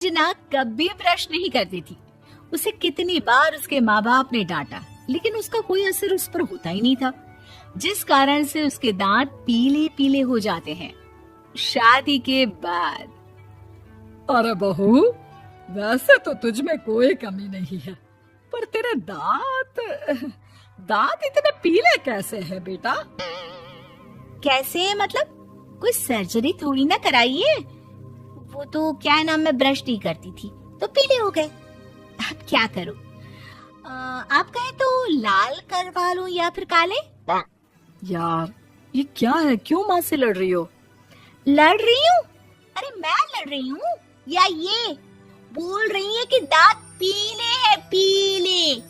रंजना कभी ब्रश नहीं करती थी। उसे कितनी बार उसके माँ बाप ने डांटा, लेकिन उसका कोई असर उस पर होता ही नहीं था, जिस कारण से उसके दांत पीले पीले हो जाते हैं। शादी के बाद अरे बहू, वैसे तो तुझ में कोई कमी नहीं है, पर तेरे दांत इतने पीले कैसे है बेटा? कैसे मतलब? कोई सर्जरी थोड़ी ना कराइए। वो तो क्या नाम, मैं ब्रश नहीं करती थी तो पीले हो गए। अब क्या करूं? आप कहें तो लाल करवा लूं या फिर काले? यार ये क्या है, क्यों माँ से लड़ रही हो? लड़ रही हूँ? अरे मैं लड़ रही हूँ या ये बोल रही है कि दांत पीले हैं, पीले।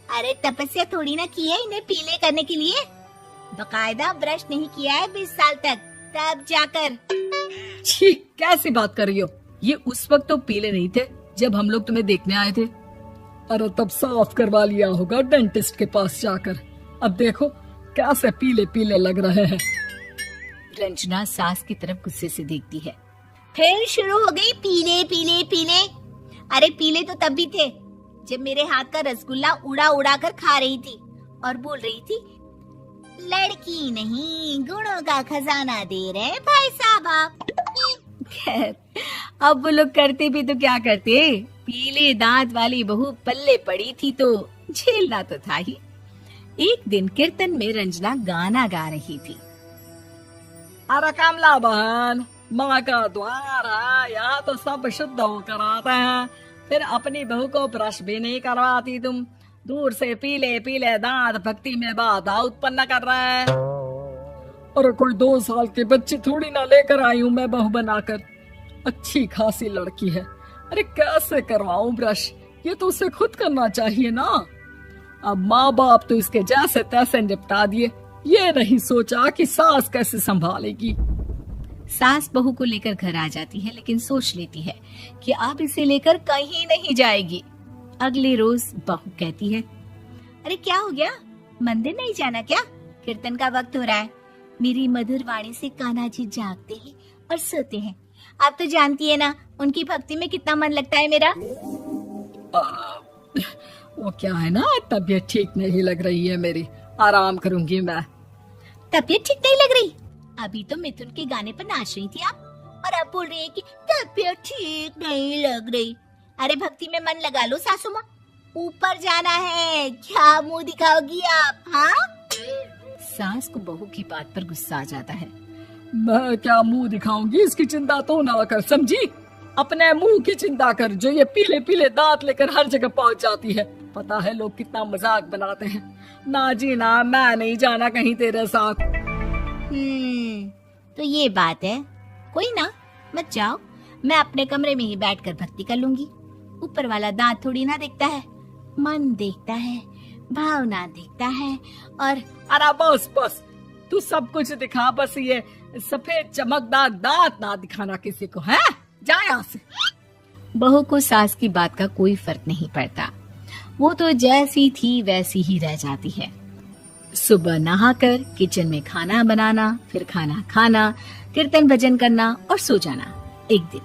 अरे तपस्या थोड़ी ना की है इन्हें पीले करने के लिए। बकायदा ब्रश नहीं किया है 20 साल तक, तब जाकर। छी, कैसी बात कर रही हो? ये उस वक्त तो पीले नहीं थे जब हम लोग तुम्हें देखने आए थे। अरे तब साफ करवा लिया होगा डेंटिस्ट के पास जाकर। अब देखो कैसे पीले पीले लग रहे हैं। रंजना सास की तरफ गुस्से से देखती है। फिर शुरू हो गई पीले पीले पीले। अरे पीले तो तब भी थे जब मेरे हाथ का रसगुल्ला उड़ा उड़ा कर खा रही थी और बोल रही थी, लड़की नहीं गुणों का खजाना दे रहे भाई साहब आप। खैर, अब वो लोग करते भी तो क्या करते, पीले दांत वाली बहू पल्ले पड़ी थी तो झेलना तो था ही। एक दिन कीर्तन में रंजना गाना गा रही थी। अरे कमला बहन, माँ का द्वार है, यहाँ तो सब शुद्ध होकर आते हैं, फिर अपनी बहू को ब्रश भी नहीं करवाती तुम। दूर से पीले पीले दांत भक्ति में बाधा उत्पन्न कर रहे हैं। अरे कोई 2 साल के बच्चे थोड़ी ना लेकर आई हूँ मैं बहू बनाकर। अच्छी खासी लड़की है, अरे कैसे करवाऊं ब्रश? ये तो उसे खुद करना चाहिए ना। अब माँ बाप तो इसके जैसे तैसे निपटा दिए, ये नहीं सोचा कि सास कैसे संभालेगी। सास बहू को लेकर घर आ जाती है, लेकिन सोच लेती है कि अब इसे लेकर कहीं नहीं जाएगी। अगले रोज बहू कहती है, अरे क्या हो गया, मंदिर नहीं जाना क्या? कीर्तन का वक्त हो रहा है। मेरी मधुर वाणी से कान्हा जी जागते हैं और सोते हैं। आप तो जानती है ना उनकी भक्ति में कितना मन लगता है मेरा। वो क्या है ना, तबीयत ठीक नहीं लग रही है मेरी, आराम करूंगी मैं। तबीयत ठीक नहीं लग रही? अभी तो मिथुन के गाने पर नाच रही थी आप, और अब बोल रही है कि तबीयत ठीक नहीं लग रही। अरे भक्ति में मन लगा लो सासू माँ, ऊपर जाना है, क्या मुंह दिखाओगी आप? हाँ? सास को बहू की बात पर गुस्सा आ जाता है। मैं क्या मुंह दिखाऊंगी, इसकी चिंता तो ना कर, समझी? अपने मुंह की चिंता कर, जो ये पीले पीले दांत लेकर हर जगह पहुंच जाती है। पता है लोग कितना मजाक बनाते हैं। ना जी ना, मैं नहीं जाना कहीं तेरे साथ। तो ये बात है, कोई ना, मत जाओ, मैं अपने कमरे में ही बैठकर भक्ति कर लूंगी। ऊपर वाला दांत थोड़ी ना देखता है, मन देखता है, भावना देखता है। और अरे बस बस, तू सब कुछ दिखा, बस ये सफेद चमकदार दांत ना दिखाना किसी को, है? जा यहाँ से। बहू को सास की बात का कोई फर्क नहीं पड़ता, वो तो जैसी थी वैसी ही रह जाती है। सुबह नहाकर किचन में खाना बनाना, फिर खाना खाना, कीर्तन भजन करना और सो जाना। एक दिन,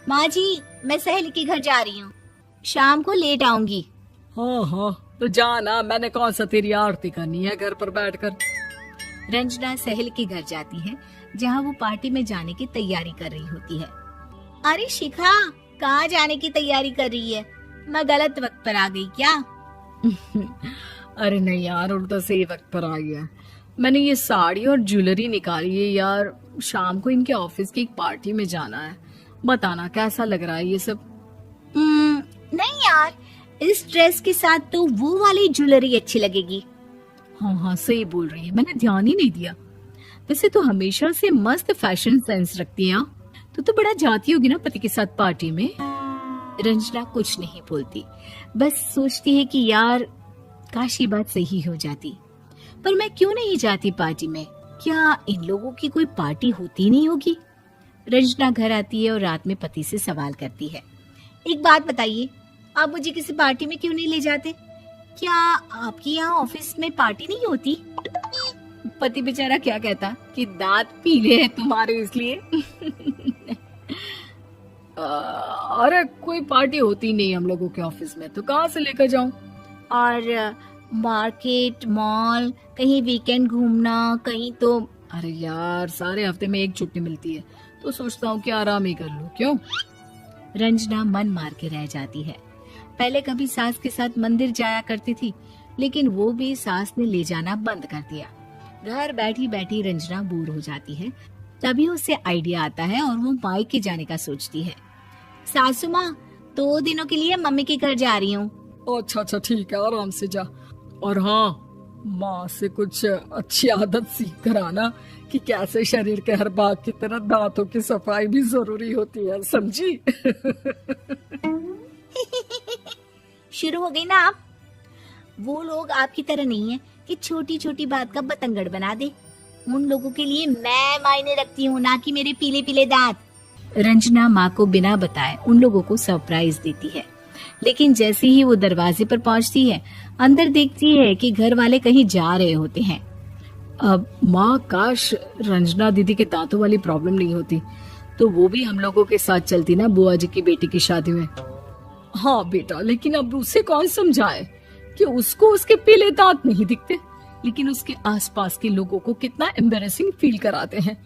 माँ जी मैं सहेली के घर जा रही हूँ, शाम को लेट आऊंगी। हाँ हाँ तो जाना, मैंने कौन सा तेरी आरती करनी है घर पर बैठकर। रंजना सहेली के घर जाती है, जहाँ वो पार्टी में जाने की तैयारी कर रही होती है। अरे शिखा, कहाँ जाने की तैयारी कर रही है? मैं गलत वक्त पर आ गई क्या? अरे नहीं यार, उल्टा सही वक्त पर आ गया। मैंने ये साड़ी और ज्वेलरी निकाली है यार, शाम को इनके ऑफिस की एक पार्टी में जाना है। बताना कैसा लग रहा है ये सब? नहीं यार, इस ड्रेस के साथ तो वो वाली ज्वेलरी अच्छी लगेगी। हाँ हाँ सही बोल रही है, मैंने ध्यान ही नहीं दिया। वैसे तो हमेशा से मस्त फैशन सेंस रखती है। तो बड़ा जाती होगी ना पति के साथ पार्टी में। रंजना कुछ नहीं बोलती, बस सोचती है कि यार काश ये बात सही हो जाती, पर मैं क्यों नहीं जाती पार्टी में? क्या इन लोगों की कोई पार्टी होती नहीं होगी? रंजना घर आती है और रात में पति से सवाल करती है, एक बात बताइए, आप मुझे किसी पार्टी में क्यों नहीं ले जाते? क्या आपकी यहाँ ऑफिस में पार्टी नहीं होती? पति बेचारा क्या कहता कि दांत पीले हैं तुम्हारे इसलिए। अरे कोई पार्टी होती नहीं हम लोगों के ऑफिस में, तो कहाँ से लेकर जाऊं? और मार्केट, मॉल, कहीं वीकेंड घूमना, कहीं तो। अरे यार, सारे हफ्ते में एक छुट्टी मिलती है, तो सोचता हूँ कि आराम ही कर लूं। क्यों? रंजना मन मार के रह जाती है। पहले कभी सास के साथ मंदिर जाया करती थी, लेकिन वो भी सास ने ले जाना बंद कर दिया। घर बैठी बैठी रंजना बोर हो जाती है। तभी उसे आइडिया आता है और वो मायके जाने का सोचती है। सासू माँ, 2 दिनों के लिए मम्मी के घर जा रही हूँ। अच्छा अच्छा, ठीक है, आराम से जा। और हाँ, माँ से कुछ अच्छी आदत सीख कर आना कि कैसे शरीर के हर भाग की तरह दांतों की सफाई भी जरूरी होती है, समझी? शुरू हो गई ना आप। वो लोग आपकी तरह नहीं है कि छोटी छोटी बात का बतंगड़ बना दे। उन लोगों के लिए मैं मायने रखती हूँ, ना कि मेरे पीले पीले दांत। रंजना माँ को बिना बताए उन लोगों को सरप्राइज देती है, लेकिन जैसे ही वो दरवाजे पर पहुंचती है, अंदर देखती है कि घर वाले कहीं जा रहे होते हैं। अब माँ, काश रंजना दीदी के दांतों वाली प्रॉब्लम नहीं होती, तो वो भी हम लोगों के साथ चलती ना बुआ जी की बेटी की शादी में। हाँ बेटा, लेकिन अब उसे कौन समझाए कि उसको उसके पीले दांत नहीं दिखते, लेकिन उसके आसपास के लोगों को कितना एम्बैरेसिंग फील कराते हैं।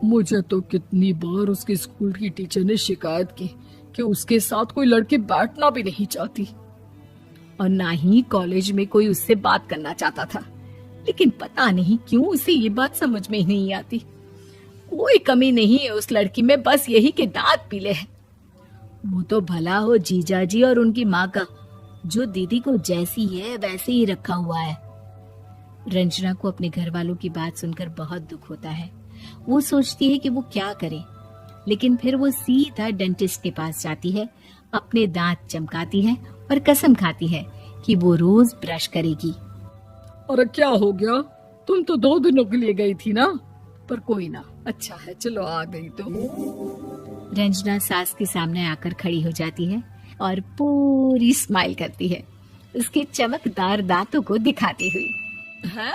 मुझे तो कितनी बार उसके स्कूल की टीचर ने शिकायत की कि उसके साथ कोई लड़की बैठना भी नहीं चाहती, और ना ही कॉलेज में कोई उससे बात करना चाहता था। लेकिन पता नहीं क्यों उसे ये बात समझ में ही नहीं आती। कोई कमी नहीं है उस लड़की में, बस यही कि दांत पीले हैं। वो तो भला हो जीजा जी और उनकी माँ का, जो दीदी को जैसी है वैसे ही रखा हुआ है। रंजना को अपने घर वालों की बात सुनकर बहुत दुख होता है। वो सोचती है कि वो क्या करे, लेकिन फिर वो सीधा डेंटिस्ट के पास जाती है, अपने दांत चमकाती है और कसम खाती है कि वो रोज ब्रश करेगी। अरे क्या हो गया? तुम तो 2 दिनों के लिए गई थी ना, पर कोई ना, अच्छा है, चलो आ गई तो। रंजना सास के सामने आकर खड़ी हो जाती है और पूरी स्माइल करती है, उसके चमकदार दांतों को दिखाती हुई। हैं?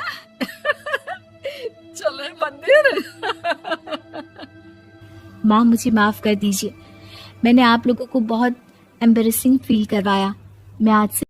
चले मंदिर। माँ, मुझे माफ कर दीजिए, मैंने आप लोगों को बहुत एम्बैरेसिंग फील करवाया। मैं आज से